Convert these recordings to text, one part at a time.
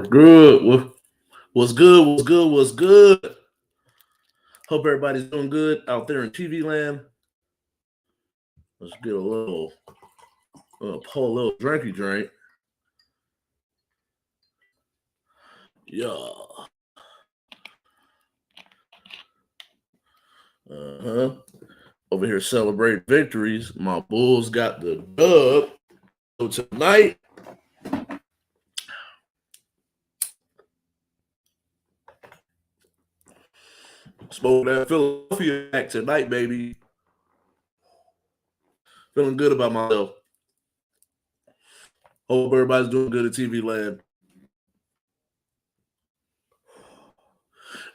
Good. What's good? What's good? What's good? Hope everybody's doing good out there in TV land. Let's get a little, pull a little drinky drink. Yeah. Uh-huh. Over here celebrating victories. My Bulls got the dub. So tonight, smoke that Philadelphia back tonight, baby. Feeling good about myself. Hope everybody's doing good at TV land.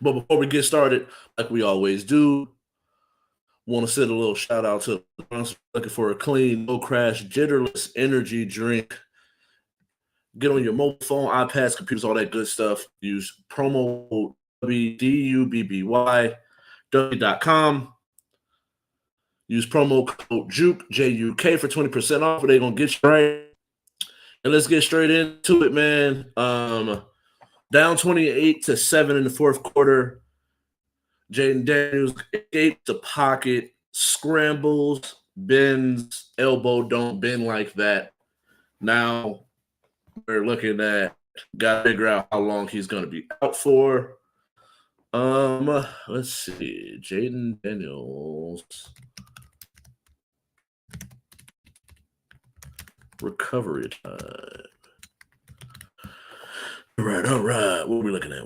But before we get started, like we always do, want to send a little shout out to looking for a clean, no crash, jitterless energy drink. Get on your mobile phone, iPads, computers, all that good stuff. Use promo code WDUBBY, W.com. Use promo code JUK, J-U-K, for 20% off. They're going to get you right. And let's get straight into it, man. Down 28-7 in the fourth quarter. Jayden Daniel escapes the pocket, scrambles, bends, elbow don't bend like that. Now we're looking at, got to figure out how long he's going to be out for. Let's see. Jayden Daniels recovery time. All right. What are we looking at?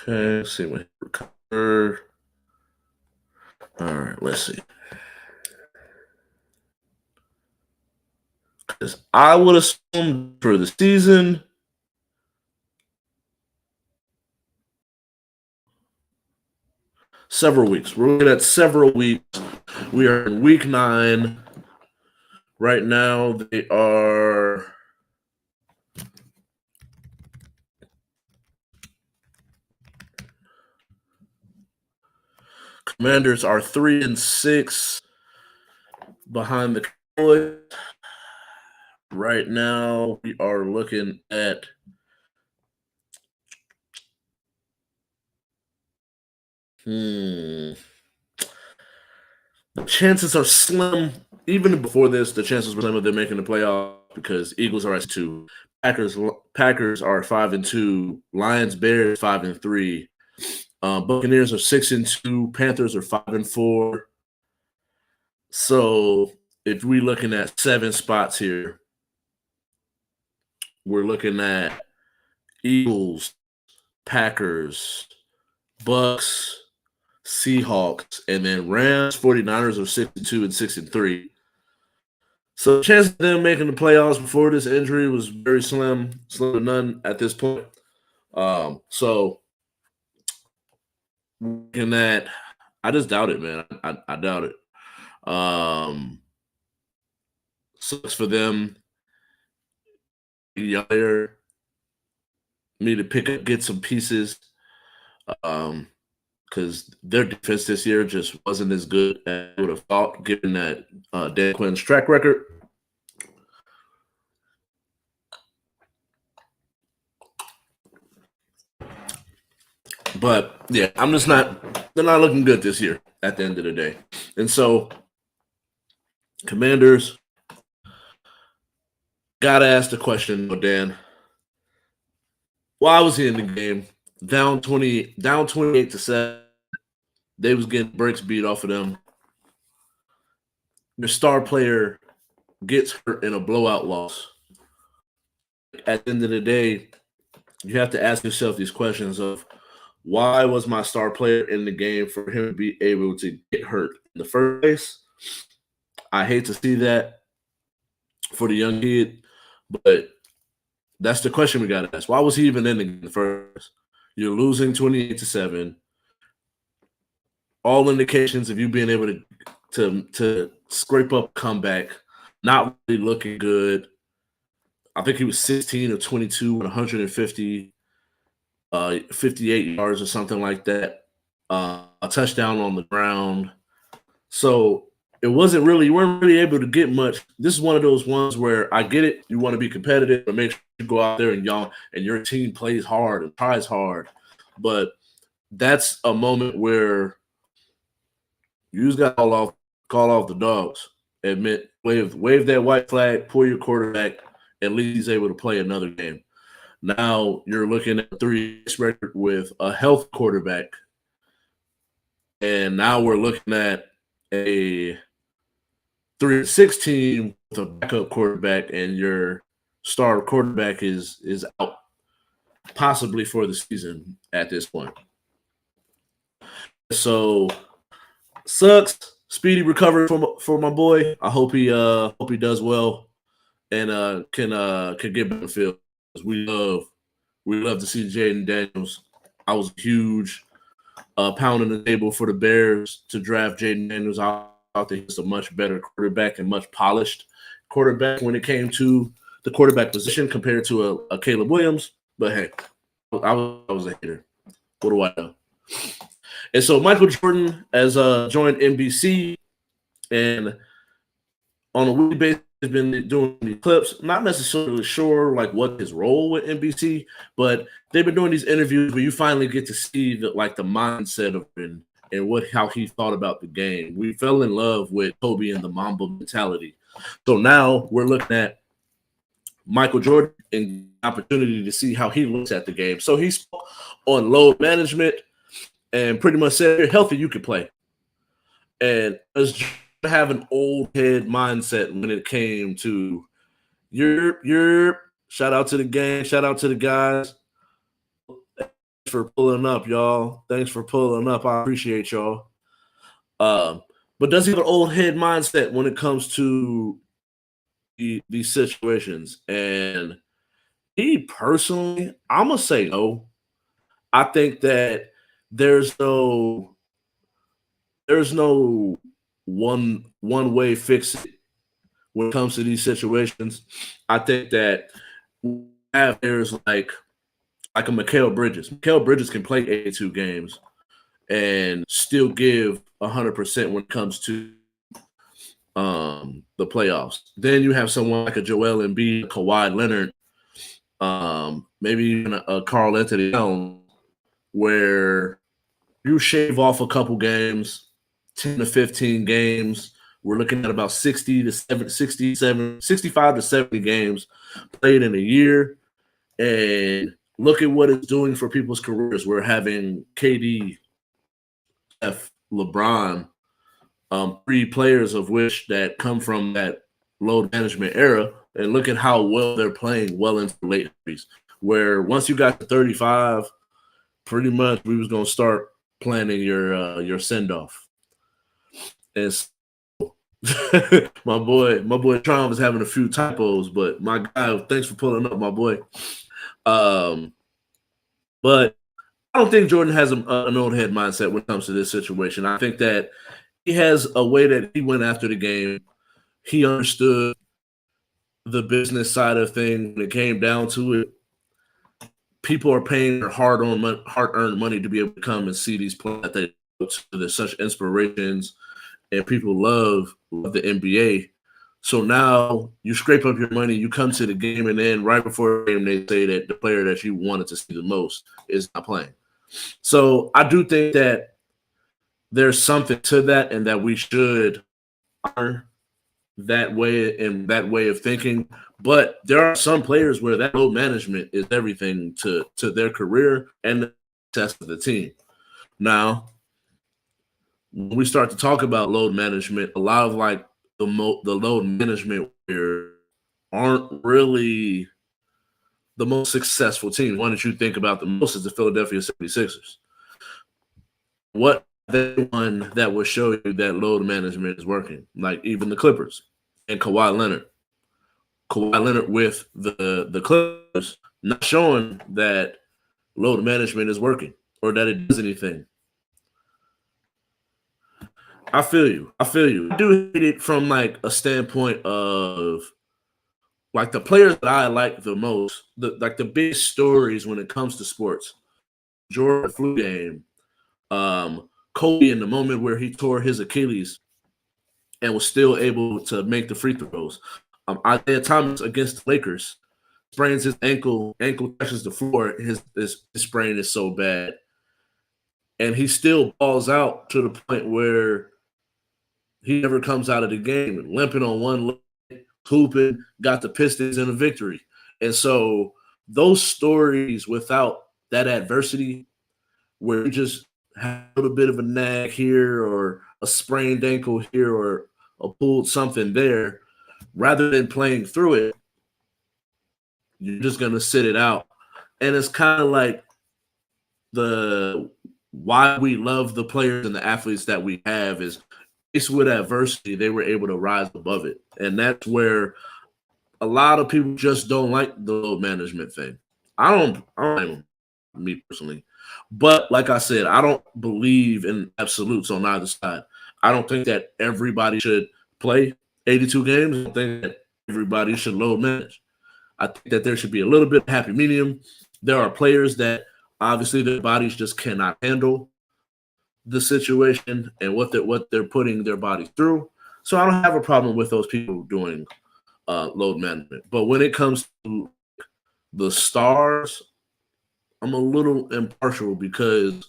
Okay, let's see when he recovered. All right, let's see. Because I would assume for the season, several weeks. We're looking at several weeks. We are in week 9. Right now, they are Commanders are 3-6 behind the Cowboys. Right now, we are looking at the chances are slim. Even before this, the chances were slim of them making the playoff because Eagles are at 2. Packers are 5-2. Lions, Bears 5-3. Buccaneers are 6-2. Panthers are 5-4. So if we're looking at 7 spots here, we're looking at Eagles, Packers, Bucks, Seahawks, and then Rams, 49ers are 6-2 and 6-3. So the chance of them making the playoffs before this injury was very slim to none at this point. So looking at, I just doubt it, man. I doubt it. Sucks for them. There, me to get some pieces. Because their defense this year just wasn't as good as I would have thought, given that Dan Quinn's track record. But yeah, they're not looking good this year at the end of the day. And so, Commanders, gotta ask the question, Dan. Why was he in the game? Down 28-7. They was getting breaks beat off of them. Their star player gets hurt in a blowout loss. At the end of the day, you have to ask yourself these questions of why was my star player in the game for him to be able to get hurt in the first place? I hate to see that for the young kid, but that's the question we got to ask. Why was he even in the first? You're losing 28-7. All indications of you being able to scrape up a comeback, not really looking good. I think he was 16 of 22 with 150, 58 yards or something like that. A touchdown on the ground. So it wasn't really, you weren't really able to get much. This is one of those ones where I get it. You want to be competitive, but make sure you go out there and y'all and your team plays hard and tries hard. But that's a moment where you just got to call off the dogs. Admit, wave that white flag, pull your quarterback. At least he's able to play another game. Now you're looking at 3 record with a health quarterback, and now we're looking at a 3-6 team with a backup quarterback, and your star quarterback is out, possibly for the season at this point. So sucks. Speedy recovery for my boy. I hope he does well and can get back in the field. We love to see Jayden Daniels. I was huge pounding the table for the Bears to draft Jayden Daniels. I thought that he's a much better quarterback and much polished quarterback when it came to the quarterback position compared to a Caleb Williams. But hey, I was a hater. What do I know? And so Micheal Jordan has joined NBC, and on a weekly basis has been doing these clips. Not necessarily sure like what his role with NBC, but they've been doing these interviews where you finally get to see the mindset of him and how he thought about the game. We fell in love with Kobe and the Mamba mentality. So now we're looking at Micheal Jordan and opportunity to see how he looks at the game. So he spoke on load management and pretty much said, if you're healthy, you can play. And as have an old head mindset when it came to your shout out to the gang, shout out to the guys. Thanks for pulling up, y'all. Thanks for pulling up. I appreciate y'all. But does he have an old head mindset when it comes to these situations? And he personally, I'm gonna say no. I think that there's no one way fix it when it comes to these situations. I think that we have players like a Micheal Bridges. Micheal Bridges can play 82 games and still give 100% when it comes to the playoffs. Then you have someone like a Joel Embiid, Kawhi Leonard, maybe even a Karl Anthony Towns, where you shave off a couple games, 10 to 15 games. We're looking at about 65 to 70 games played in a year. And look at what it's doing for people's careers. We're having KD, F, LeBron, 3 players of which that come from that load management era. And look at how well they're playing well into the late 30s, where once you got to 35, pretty much we was going to start planning your send-off. And so, my boy Tron was having a few typos, but my guy, thanks for pulling up, my boy. But I don't think Jordan has an old head mindset when it comes to this situation. I think that he has a way that he went after the game. He understood the business side of things when it came down to it. People are paying their hard-earned money to be able to come and see these players that they look to. There's such inspirations, and people love the NBA. So now you scrape up your money, you come to the game, and then right before the game, they say that the player that you wanted to see the most is not playing. So I do think that there's something to that, and that we should honor that way and that way of thinking. But there are some players where that load management is everything to their career and the success of the team. Now, when we start to talk about load management, a lot of like the load management here aren't really the most successful team. One that you think about the most is the Philadelphia 76ers. What they one that will show you that load management is working, like even the Clippers and Kawhi Leonard. Kawhi Leonard with the Clippers not showing that load management is working or that it does anything. I feel you. I do hate it from like a standpoint of like the players that I like the most, the big stories when it comes to sports. Jordan flu game, Kobe in the moment where he tore his Achilles and was still able to make the free throws. Isaiah Thomas against the Lakers sprains his ankle touches the floor. His sprain is so bad, and he still balls out to the point where he never comes out of the game, limping on one leg, hooping, got the Pistons in a victory. And so those stories without that adversity, where you just have a little bit of a nag here or a sprained ankle here or a pulled something there, rather than playing through it, you're just going to sit it out. And it's kind of like why we love the players and the athletes that we have is it's with adversity, they were able to rise above it. And that's where a lot of people just don't like the load management thing. I don't like them, me personally. But like I said, I don't believe in absolutes on either side. I don't think that everybody should play 82 games. I don't think that everybody should load manage. I think that there should be a little bit of happy medium. There are players that obviously their bodies just cannot handle the situation and what they're putting their bodies through. So I don't have a problem with those people doing load management. But when it comes to the stars, I'm a little impartial because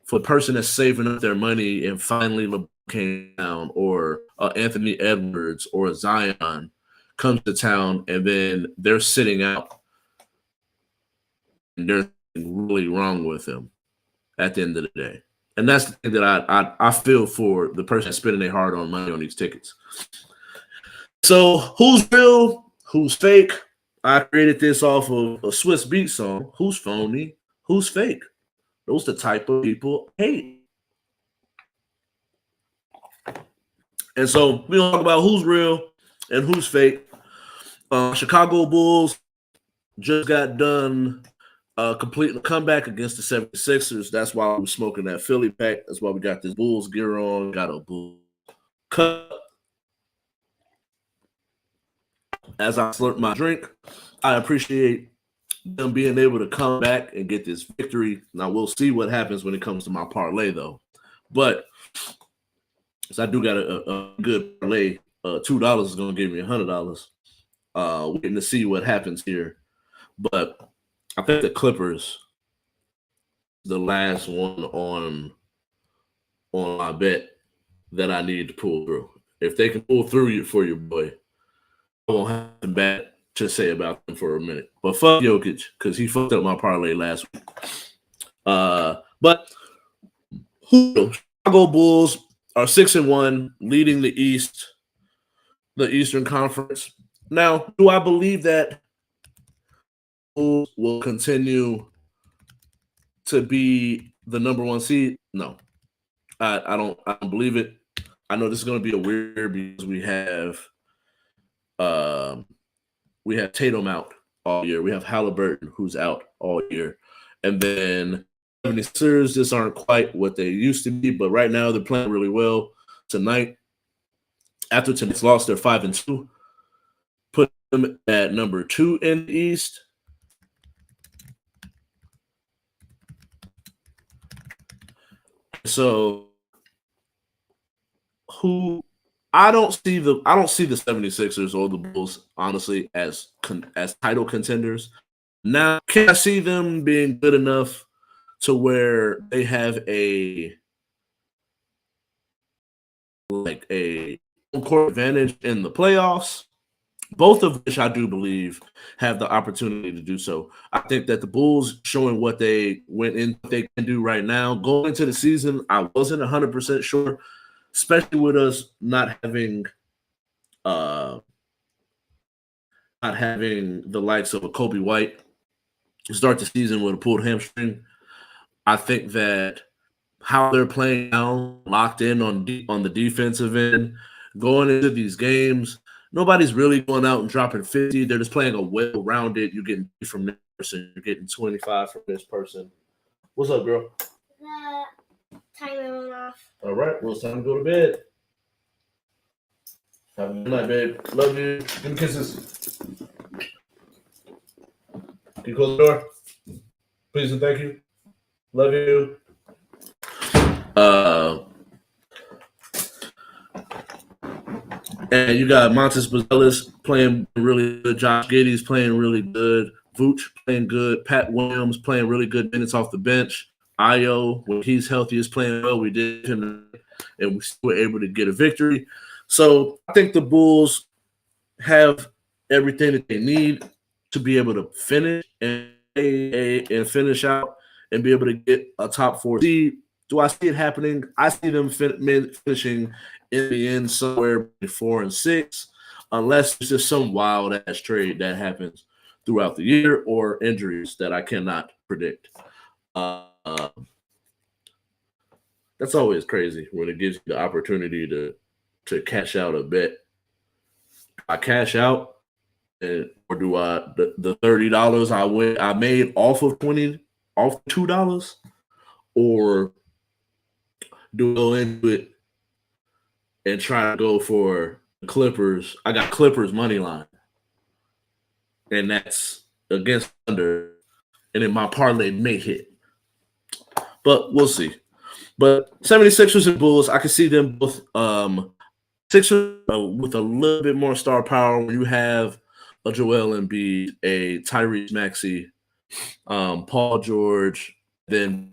for a person that's saving up their money and finally LeBron came down, or Anthony Edwards or Zion comes to town and then they're sitting out, and there's something really wrong with them at the end of the day. And that's the thing that I feel for the person that's spending their hard-earned money on these tickets. So who's real? Who's fake? I created this off of a Swiss Beat song. Who's phony? Who's fake? Those the type of people I hate. And so we talk about who's real and who's fake. Chicago Bulls just got done completing a comeback against the 76ers. That's why we were smoking that Philly pack. That's why we got this Bulls gear on. Got a Bulls cup. As I slurp my drink, I appreciate them being able to come back and get this victory. Now we'll see what happens when it comes to my parlay, though. But so I do got a good parlay. $2 is going to give me $100. Waiting to see what happens here. But I think the Clippers, the last one on my bet that I need to pull through. If they can pull through for your boy, I won't have nothing bad to say about them for a minute. But fuck Jokic, because he fucked up my parlay last week. But Chicago Bulls are 6-1, leading the Eastern Conference. Now, do I believe that Bulls will continue to be the number one seed? No, I don't believe it. I know this is going to be a weird because we have Tatum out all year. We have Halliburton who's out all year, and then 76ers just aren't quite what they used to be. But right now they're playing really well. Tonight, after tonight's loss, they're 5-2. Put them at number 2 in the East. So I don't see the 76ers or the Bulls, honestly, as title contenders. Now, can I see them being good enough to where they have a home court advantage in the playoffs? Both of which I do believe have the opportunity to do so. I think that the Bulls showing what they can do right now. Going into the season, I wasn't 100% sure, especially with us not having the likes of a Kobe White start the season with a pulled hamstring. I think that how they're playing now, locked in on the defensive end, going into these games, nobody's really going out and dropping 50. They're just playing a well-rounded. You're getting from this person. You're getting 25 from this person. What's up, girl? The timer went off. All right. Well, it's time to go to bed. Have a good night, babe. Love you. Give me kisses. Can you close the door? Please and thank you. Love you. And you got Montes Bazelis playing really good. Josh Giddey's playing really good. Vooch playing good. Pat Williams playing really good minutes off the bench. Io, when he's healthy, is playing well. We did him, and we were able to get a victory. So I think the Bulls have everything that they need to be able to finish and finish out and be able to get a top 4 seed. Do I see it happening? I see them finishing in the end somewhere between 4 and 6, unless it's just some wild ass trade that happens throughout the year or injuries that I cannot predict. That's always crazy when it gives you the opportunity to cash out a bet. I cash out, or do I the $30 I made off of $2, or do I go into it and try to go for the Clippers? I got Clippers money line, and that's against under, and then my parlay may hit, but we'll see. But 76ers and Bulls, I can see them both. Sixers with a little bit more star power when you have a Joel Embiid, a Tyrese Maxey, Paul George, then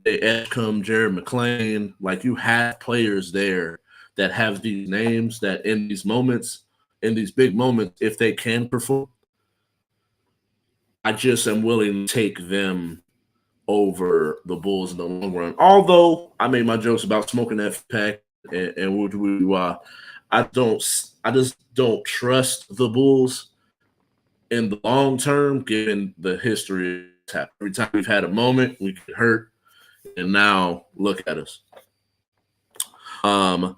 come Jared McClain. Like, you have players there that have these names that in these moments, in these big moments, if they can perform, I just am willing to take them over the Bulls in the long run. Although I made my jokes about smoking that pack and I just don't trust the Bulls in the long term, given the history. Every time we've had a moment, we get hurt, and now look at us. And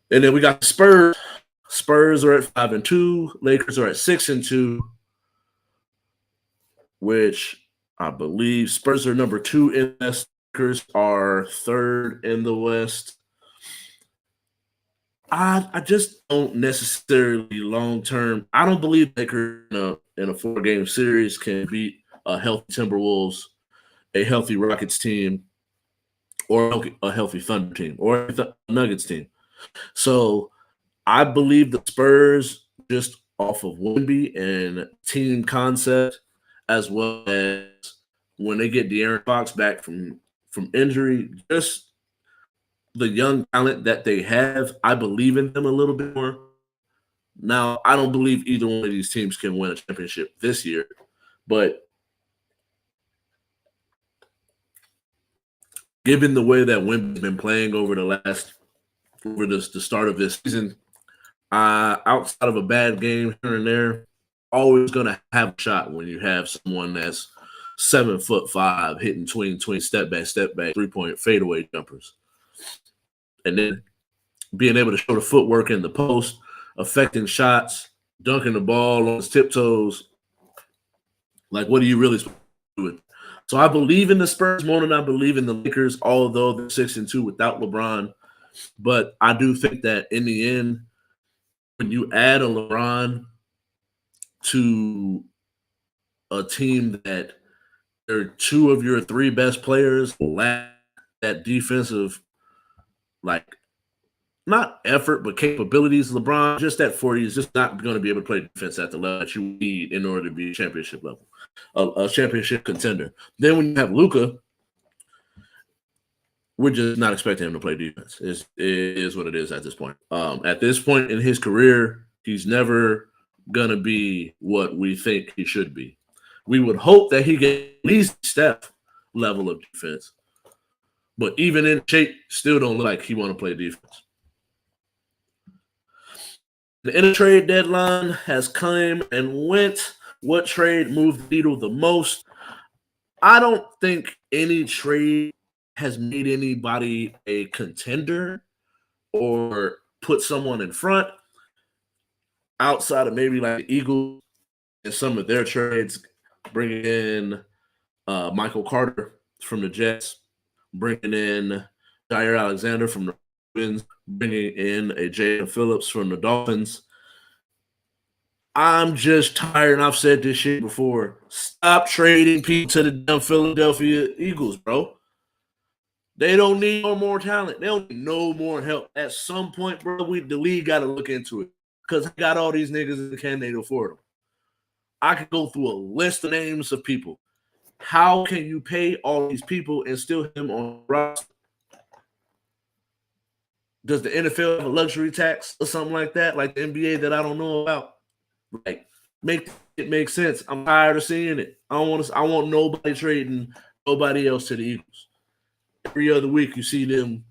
then we got the Spurs. Spurs are at 5-2. Lakers are at 6-2, which I believe Spurs are number 2 in the West. Lakers are 3rd in the West. I just don't necessarily long term. I don't believe Lakers in a 4-game series can beat a healthy Timberwolves, a healthy Rockets team, or a healthy Thunder team, or a Nuggets team. So I believe the Spurs, just off of Wemby and team concept, as well as when they get De'Aaron Fox back from injury, just the young talent that they have, I believe in them a little bit more. Now, I don't believe either one of these teams can win a championship this year, but given the way that Wemby's been playing over the start of this season, outside of a bad game here and there, always going to have a shot when you have someone that's 7'5", hitting tween step back, 3-point fadeaway jumpers. And then being able to show the footwork in the post, affecting shots, dunking the ball on his tiptoes. Like, what are you really supposed to do with it? So I believe in the Spurs more than I believe in the Lakers, although they're 6-2 without LeBron. But I do think that in the end, when you add a LeBron to a team that they're 2 of your 3 best players lack that defensive, like, not effort, but capabilities. LeBron, just at 40, is just not going to be able to play defense at the level that you need in order to be championship level, a championship contender. Then when you have Luka, we're just not expecting him to play defense. It is what it is at this point. At this point in his career, he's never going to be what we think he should be. We would hope that he gets at least Steph level of defense. But even in shape, still don't look like he want to play defense. The intertrade deadline has come and went. What trade moved the needle the most? I don't think any trade has made anybody a contender or put someone in front outside of maybe like the Eagles and some of their trades, bringing in Michael Carter from the Jets, bringing in Jair Alexander from the Ravens, bringing in a Jalen Phillips from the Dolphins. I'm just tired, and I've said this shit before. Stop trading people to the damn Philadelphia Eagles, bro. They don't need no more talent. They don't need no more help. At some point, bro, the league got to look into it. because I got all these niggas and can they afford them? I could go through a list of names of people. How can you pay all these people and still him on roster? Does the NFL have a luxury tax or something like that, like the NBA that I don't know about? Like, make it make sense. I'm tired of seeing it. I want nobody trading nobody else to the Eagles. Every other week you see them.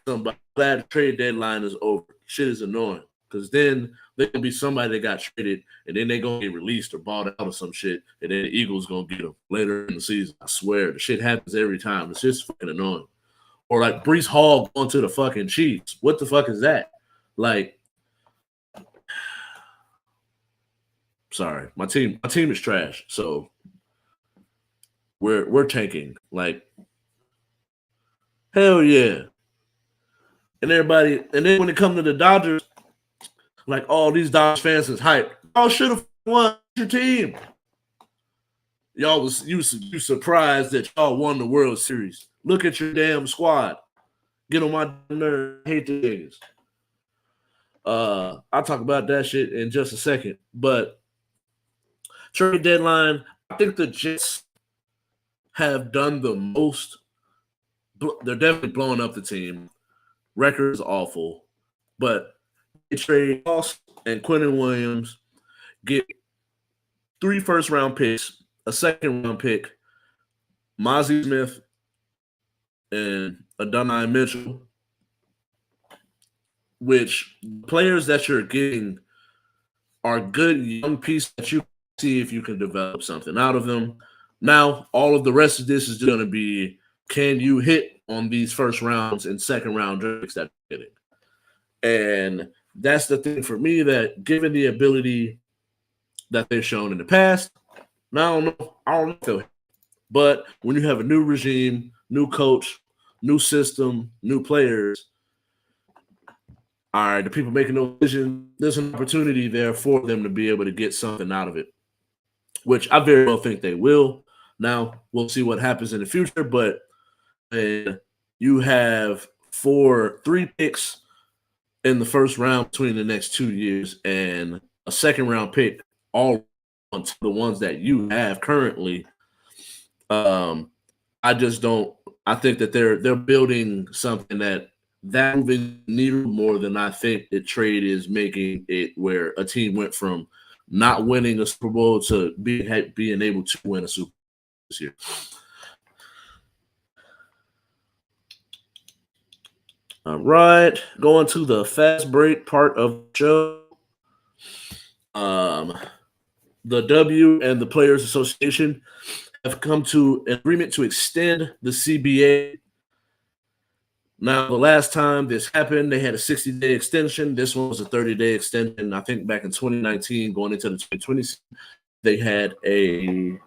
Somebody glad the trade deadline is over. Shit is annoying because then there can be somebody that got traded and then they gonna get released or bought out or some shit, and then the Eagles gonna get them later in the season. I swear, the shit happens every time. It's just fucking annoying. Or like Brees Hall going to the fucking Chiefs. What the fuck is that? Like, sorry, my team is trash. So we're tanking. Like, hell yeah. And everybody, and then when it comes to the Dodgers, like all these Dodgers fans is hype. Y'all should have won your team. Y'all was you surprised that y'all won the World Series. Look at your damn squad. Get on my nerve. I hate the niggas. I'll talk about that shit in just a second. But trade deadline, I think the Jets have done the most. They're definitely blowing up the team. Record is awful. But they trade Ross and Quentin Williams, get 3 first-round picks, a second-round pick, Mozzie Smith, and Adonai Mitchell, which players that you're getting are good young pieces that you see if you can develop something out of them. Now, all of the rest of this is going to be, can you hit on these first rounds and second round picks that you're getting? And that's the thing for me, that given the ability that they've shown in the past, now I don't know. But when you have a new regime, new coach, new system, new players, all right, the people making those decisions, there's an opportunity there for them to be able to get something out of it, which I very well think they will. Now, we'll see what happens in the future, but you have 3 picks in the first round between the next 2 years and a second round pick, all on the ones that you have currently. I just don't. I think that they're building something that moving needle more than I think the trade is making it, where a team went from not winning a Super Bowl to being able to win a Super Bowl this year. All right, going to the fast break part of the show. The W and the Players Association have come to an agreement to extend the CBA. Now, the last time this happened, they had a 60-day extension. This one was a 30-day extension. I think back in 2019, going into the 2020, they had a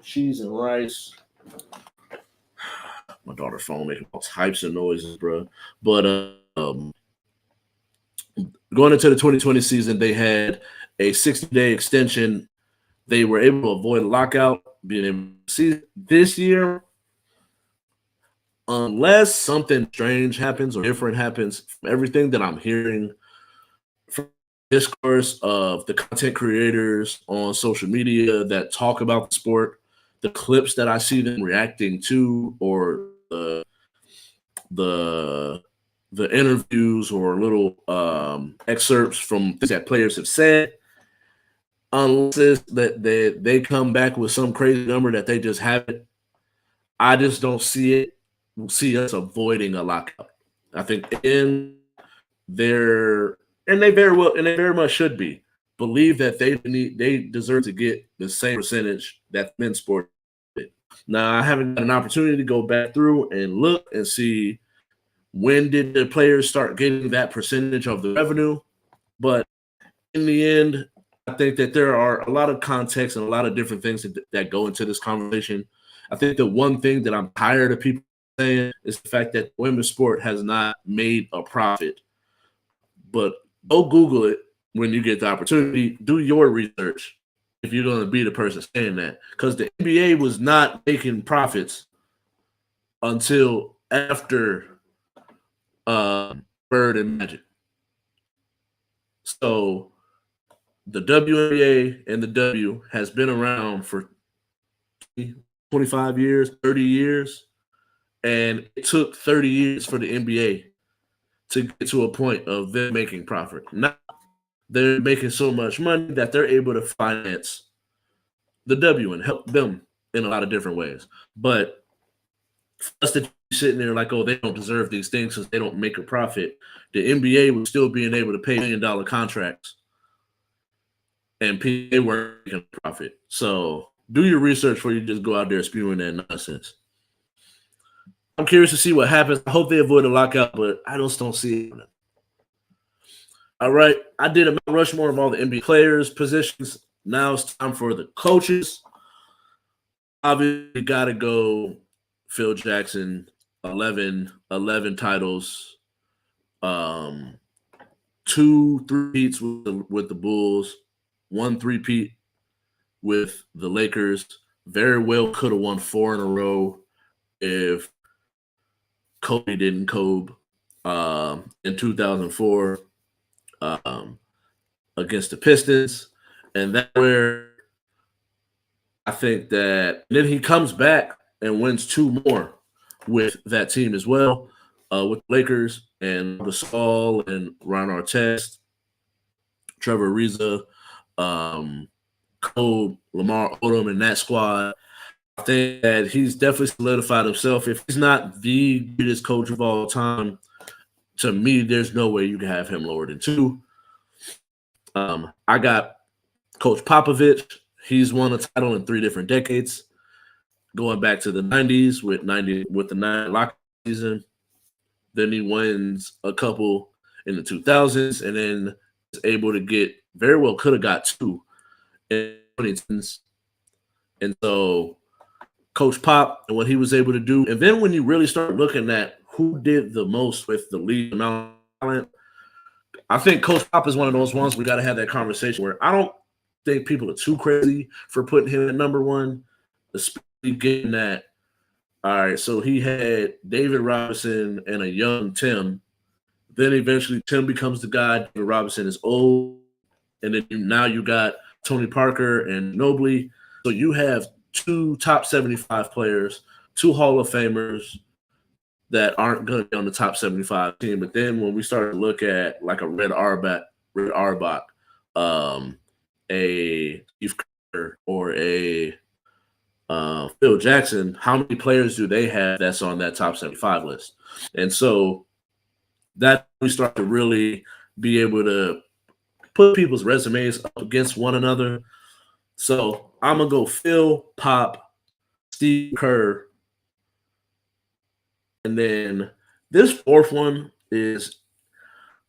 cheese and rice. My daughter's phone making all types of noises, bro. But going into the 2020 season, they had a 60-day extension. They were able to avoid a lockout, being able to see this year. Unless something strange happens or different happens, from everything that I'm hearing from discourse of the content creators on social media that talk about the sport, the clips that I see them reacting to, or the interviews or little excerpts from things that players have said, unless that they come back with some crazy number that they just haven't, I just don't see us avoiding a lockout. I think they very much should be, believe that they deserve to get the same percentage that men's sport did. Now, I haven't had an opportunity to go back through and look and see when did the players start getting that percentage of the revenue, but in the end, I think that there are a lot of context and a lot of different things that go into this conversation. I think the one thing that I'm tired of people saying is the fact that women's sport has not made a profit. But go Google it when you get the opportunity. Do your research if you're going to be the person saying that, because the NBA was not making profits until after Bird and Magic. So the WNBA and the W has been around for 25 years, 30 years, and it took 30 years for the NBA to get to a point of them making profit. Now they're making so much money that they're able to finance the W and help them in a lot of different ways. But for us to be sitting there like, oh, they don't deserve these things because they don't make a profit, the NBA was still being able to pay $1 million contracts and they weren't making a profit. So do your research before you just go out there spewing that nonsense. I'm curious to see what happens. I hope they avoid a lockout, but I just don't see it. All right. I did a Mount Rushmore of all the NBA players' positions. Now it's time for the coaches. Obviously, got to go Phil Jackson, 11 titles, 2 3-peats with the Bulls, 1 3-peat with the Lakers. Very well could have won 4 in a row if Kobe didn't Kobe in 2004 against the Pistons. And that's where I think that then he comes back and wins 2 more with that team as well, with Lakers and Gasol and Ron Artest, Trevor Ariza, Cole, Lamar Odom, and that squad. I think that he's definitely solidified himself. If he's not the greatest coach of all time, to me, there's no way you can have him lower than 2. I got Coach Popovich. He's won a title in 3 different decades, going back to the 90s with the 9 lock season. Then he wins a couple in the 2000s, and then is able to get very well could have got 2 in the 2010s. And so Coach Pop and what he was able to do. And then when you really start looking at who did the most with the league amount of talent, I think Coach Pop is one of those ones we got to have that conversation where I don't think people are too crazy for putting him at number 1, especially given that, all right, so he had David Robinson and a young Tim. Then eventually Tim becomes the guy. David Robinson is old. And then now you got Tony Parker and Mobley. So you have 2 top 75 players, 2 Hall of Famers that aren't going to be on the top 75 team. But then when we start to look at like a Red Auerbach, a Steve Kerr, or a Phil Jackson, how many players do they have that's on that top 75 list? And so that we start to really be able to put people's resumes up against one another. So I'm going to go Phil, Pop, Steve Kerr. And then this 4th one is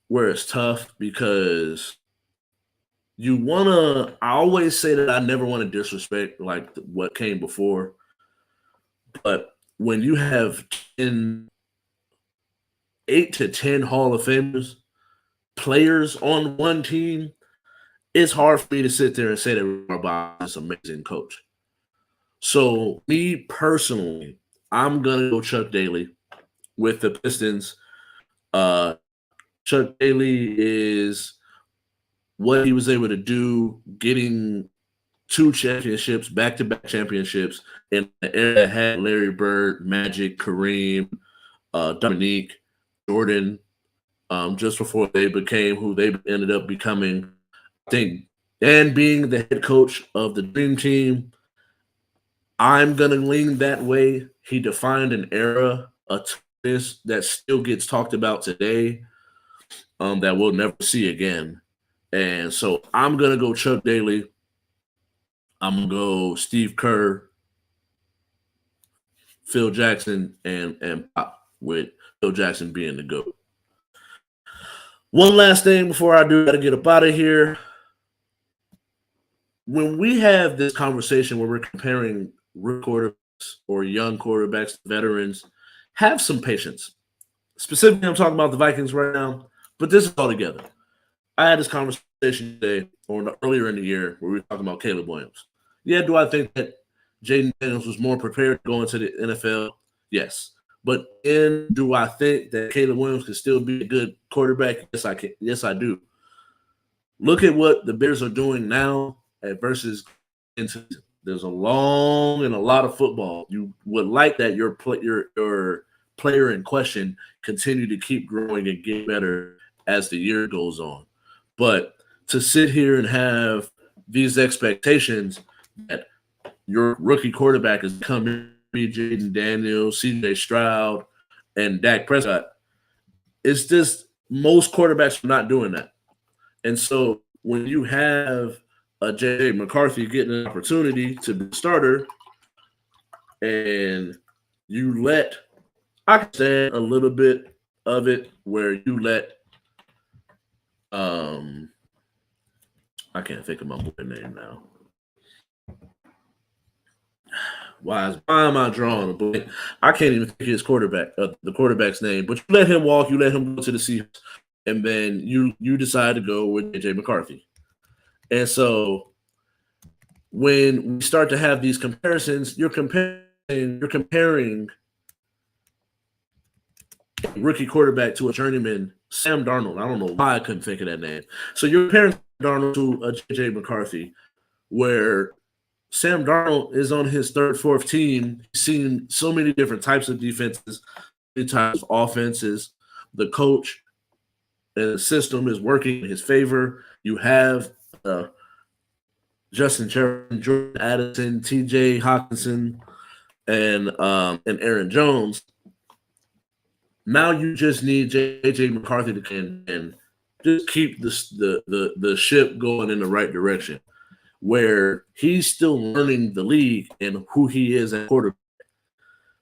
where it's tough because you want to – I always say that I never want to disrespect like what came before. But when you have 8 to 10 Hall of Famers, players on one team, it's hard for me to sit there and say that Auerbach is an amazing coach. So me personally, I'm going to go Chuck Daly with the Pistons. Chuck Daly is what he was able to do, getting 2 championships, back-to-back championships, in the era that had Larry Bird, Magic, Kareem, Dominique, Jordan, just before they became who they ended up becoming. I think, and being the head coach of the Dream Team, I'm going to lean that way. He defined an era, a tennis that still gets talked about today, that we'll never see again. And so I'm going to go Chuck Daly. I'm going to go Steve Kerr, Phil Jackson, and Pop, with Phil Jackson being the GOAT. One last thing before I do, got to get up out of here. When we have this conversation where we're comparing quarterbacks or young quarterbacks to veterans, have some patience. Specifically, I'm talking about the Vikings right now, but this is all together. I had this conversation today or earlier in the year where we were talking about Caleb Williams. Yeah, do I think that Jayden Daniels was more prepared to go into the NFL? Yes. But do I think that Caleb Williams can still be a good quarterback? Yes, I can. Yes, I do. look at what the Bears are doing now versus into. There's a long and a lot of football. You would like that your player in question continue to keep growing and get better as the year goes on. But to sit here and have these expectations that your rookie quarterback is coming to be Jayden Daniel, CJ Stroud, and Dak Prescott, it's just most quarterbacks are not doing that. And so when you have a J.J. McCarthy getting an opportunity to be a starter, and you let, I can say a little bit of it where you let, I can't think of my boy name now. Why am I drawing a blank? I can't even think of his the quarterback's name. But you let him walk, you let him go to the Seahawks, and then you decide to go with J.J. McCarthy. And so when we start to have these comparisons, you're comparing a rookie quarterback to a journeyman, Sam Darnold. I don't know why I couldn't think of that name. So you're comparing Darnold to a J.J. McCarthy, where Sam Darnold is on his third, fourth team. He's seen so many different types of defenses, many types of offenses. The coach and the system is working in his favor. You have Justin Jefferson, Jordan Addison, T.J. Hawkinson, and Aaron Jones. Now you just need J.J. McCarthy to come and just keep the ship going in the right direction, where he's still learning the league and who he is at quarterback.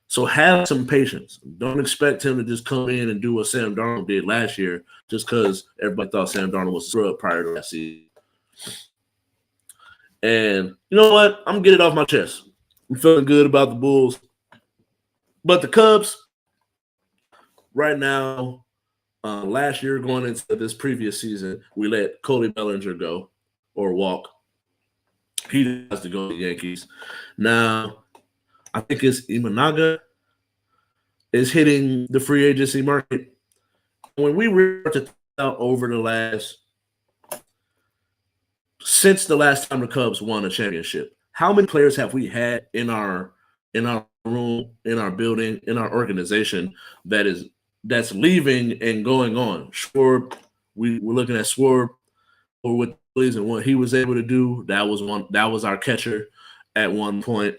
So have some patience. Don't expect him to just come in and do what Sam Darnold did last year just because everybody thought Sam Darnold was a scrub prior to last season. And you know what? I'm going to get it off my chest. I'm feeling good about the Bulls. But the Cubs, right now, last year going into this previous season, we let Cody Bellinger go or walk. He has to go to the Yankees. Now, I think it's Imanaga is hitting the free agency market. When we were to out over the last since the last time the Cubs won a championship, how many players have we had in our room, in our building, in our organization that's leaving and going on? Schwarb, we're looking at Schwarb or with and what he was able to do. That was our catcher at one point.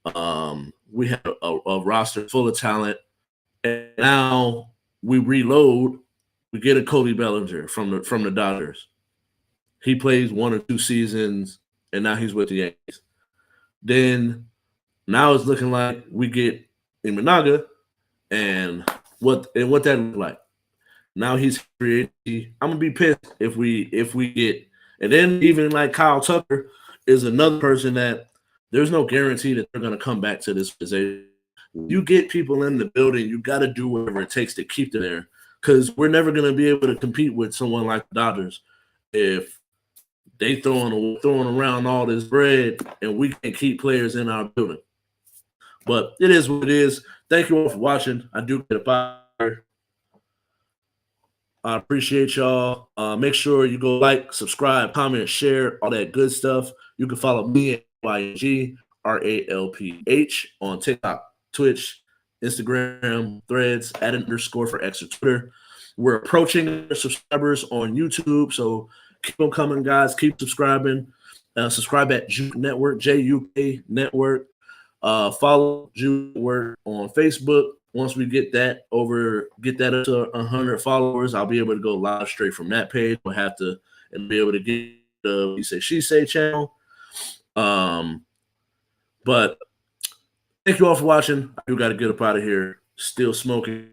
We had a roster full of talent, and now we reload. We get a Cody Bellinger from the Dodgers. He plays 1 or 2 seasons, and now he's with the Yankees. Then now it's looking like we get Imanaga, and what that look like. Now he's free agency. I'm gonna be pissed if we get. And then even like Kyle Tucker is another person that there's no guarantee that they're going to come back to this position. You get people in the building, you got to do whatever it takes to keep them there, because we're never going to be able to compete with someone like the Dodgers if they throwing around all this bread and we can't keep players in our building. But it is what it is. Thank you all for watching. I do get a fire. I appreciate y'all. Make sure you go like, subscribe, comment, share, all that good stuff. You can follow me at YNG RALPH on TikTok, Twitch, Instagram, Threads, @_ for extra Twitter. We're approaching our subscribers on YouTube, so keep them coming, guys. Keep subscribing. Subscribe at JUK Network, JUK Network. Follow JUK Network on Facebook. Once we get that up to 100 followers, I'll be able to go live straight from that page. We'll have to and be able to get the He Say She Say channel. But thank you all for watching. I do got to get up out of here. Still smoking.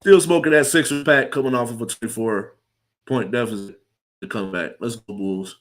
Still smoking that 6 pack coming off of a 24-point deficit to come back. Let's go, Bulls.